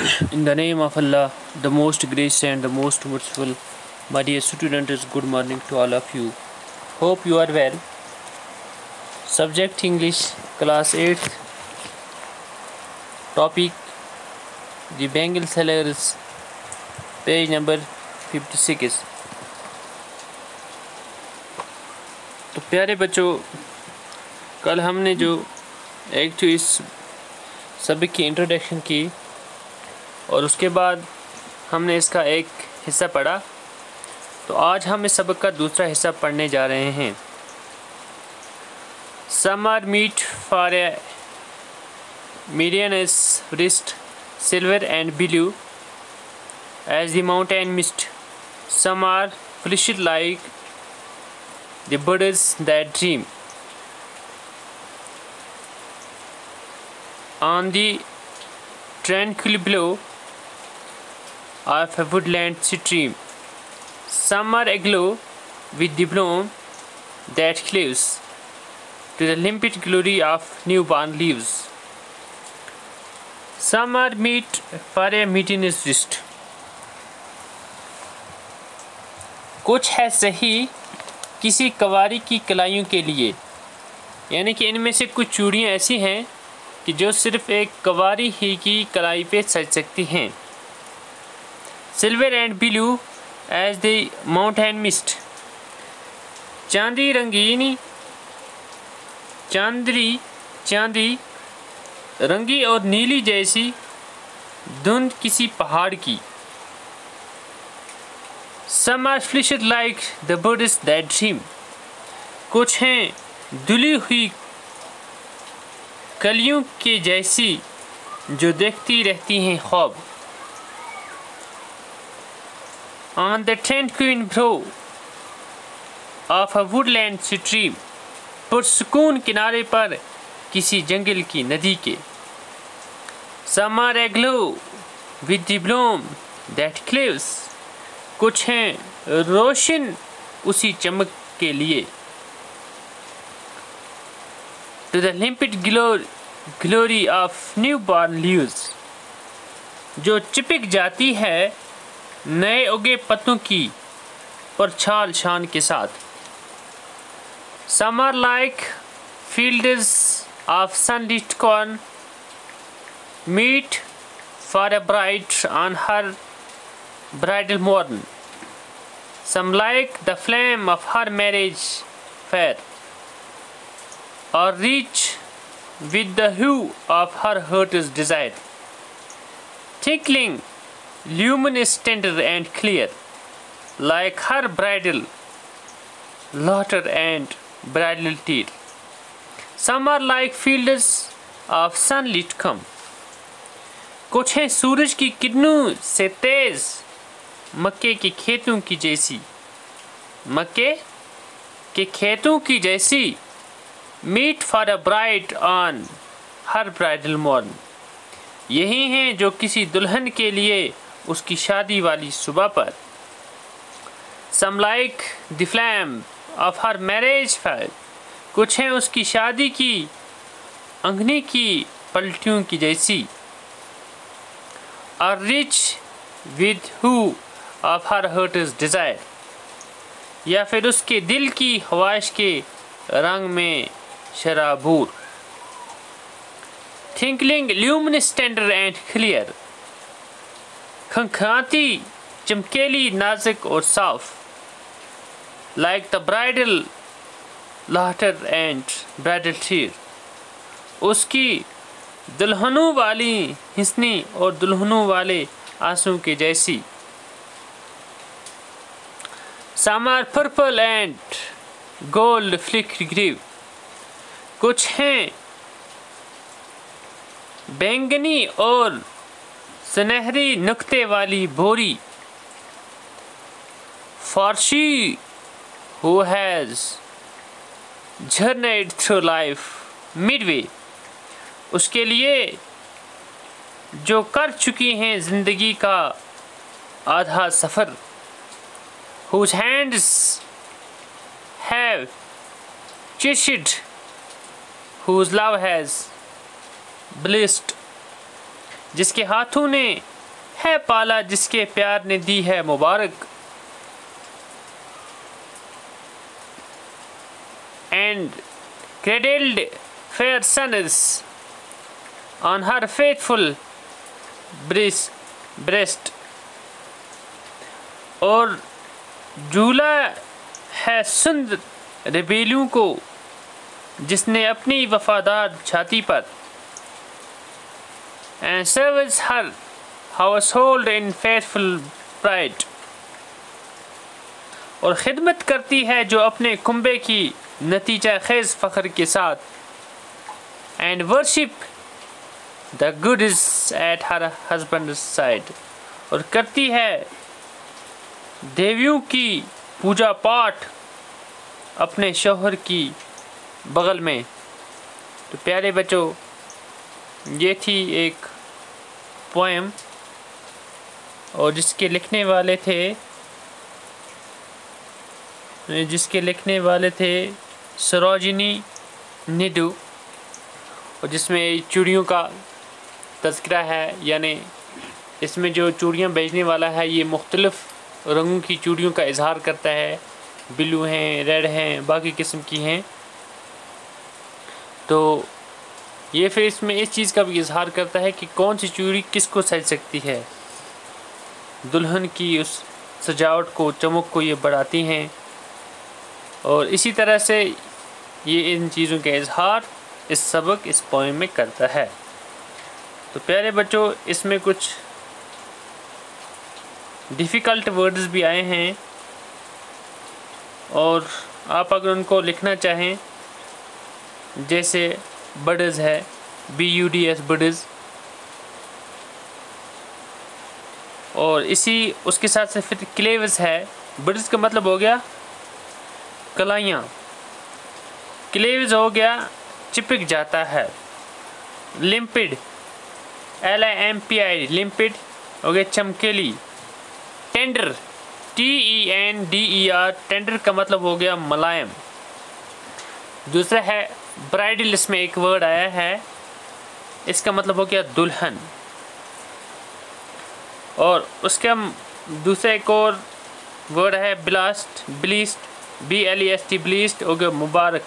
In the name of Allah, the most gracious and the most merciful, my dear students, good morning to all of you. Hope you are well. Subject English, class 8th. Topic The Bengal Sellers, page number 56. तो प्यारे बच्चों, कल हमने जो एक इस सबक की इंट्रोडक्शन की और उसके बाद हमने इसका एक हिस्सा पढ़ा, तो आज हम इस सबक का दूसरा हिस्सा पढ़ने जा रहे हैं. Some are meet for a medianous wrist, silver and blue as the mountain mist. Some are flushed like the birds that dream on the tranquil blue of a woodland stream. Some are aglow with the bloom that cleaves to the limpid glory of newborn leaves. Some are meet for a medianous wrist. कुछ है सही किसी कवारी की कलाइयों के लिए, यानी कि इनमें से कुछ चूड़ियाँ ऐसी हैं कि जो सिर्फ एक कवारी ही की कलाई पे सज सकती हैं. Silver and blue as the mountain mist. चांदी रंगीनी चांदी रंगी और नीली जैसी धुंध किसी पहाड़ की. Some are flushed like the birds that dream. कुछ हैं धुली हुई कलियों के जैसी जो देखती रहती हैं ख्वाब. On the tranquil brow of a woodland stream. पुरसुकून किनारे पर किसी जंगल की नदी के. Some are aglow with the bloom that cleaves. कुछ हैं रोशन उसी चमक के लिए. To the limpid glory of newborn leaves. जो चिपक जाती है नए उगे पत्तों की परछाल शान के साथ. Some are like fields of sunlit corn, meet for a bride on her bridal morn. Some like the flame of her marriage fair, or reach with the hue of her heart's desire, tinkling, luminous, tender and clear, like her bridal laughter and bridal tear. Some are like fields of sunlit come. कुछ हैं सूरज की किरणों से तेज मक्के के खेतों की जैसी. मक्के के खेतों की जैसी. Meet for a bride on her bridal morn. यही हैं जो किसी दुल्हन के लिए उसकी शादी वाली सुबह पर. Some like the flame of her marriage fire. कुछ हैं उसकी शादी की अंगनी की पलटियों की जैसी. Are rich with hue of her heart's desire. या फिर उसके दिल की ख्वाहिश के रंग में शराबूर. Tinkling, luminous, tender and clear. खंखाती चमकेली नाजुक और साफ. Like the bridal laughter and bridal tear. उसकी दुल्हनों वाली हिस्नी और दुल्हनों वाले आंसू के जैसी. Some are purple and gold flicked grave. कुछ हैं बैंगनी और सुनहरी नुक्ते वाली बोरी. For she who has journeyed through life midway. उसके लिए जो कर चुकी हैं जिंदगी का आधा सफ़र. Whose hands have chested, whose love has blessed. जिसके हाथों ने है पाला जिसके प्यार ने दी है मुबारक। And cradled fair sons on her faithful breast, और झूला है सुंदर रेबेलियों को जिसने अपनी वफादार छाती पर। And serves her household in faithful pride, और खिदमत करती है जो अपने कुंबे की नतीजा खेज फ़ख्र के साथ। And worship the goodies at her husband's side, और करती है देवियों की पूजा पाठ अपने शौहर की बगल में। तो प्यारे बच्चों, ये थी एक पोएम और जिसके लिखने वाले थे सरोजिनी नायडू, और जिसमें चूड़ियों का तज़किरा है, यानी इसमें जो चूड़ियाँ बेचने वाला है ये मुख्तलिफ़ रंगों की चूड़ियों का इजहार करता है। ब्लू हैं, रेड हैं, बाकी किस्म की हैं। तो ये फिर इसमें इस चीज़ का भी इजहार करता है कि कौन सी चूड़ी किसको सज सकती है। दुल्हन की उस सजावट को, चमक को ये बढ़ाती हैं, और इसी तरह से ये इन चीज़ों का इजहार इस सबक इस पोएम में करता है। तो प्यारे बच्चों, इसमें कुछ डिफ़िकल्ट वर्ड्स भी आए हैं, और आप अगर उनको लिखना चाहें, जैसे बडज़ है, BUDS बडज़, और इसी उसके साथ से फिर क्लेव्स है। बडज़ का मतलब हो गया कलाइयाँ, क्लेव्स हो गया चिपक जाता है। लिम्पिड LIMPID लिम्पिड हो गया चमकेली। टेंडर TENDER टेंडर का मतलब हो गया मुलायम। दूसरा है ब्राइडल, इसमें एक वर्ड आया है, इसका मतलब हो गया दुल्हन। और उसका दूसरा एक और वर्ड है ब्लीस्ट BLEST ब्लीस्ट हो गया मुबारक।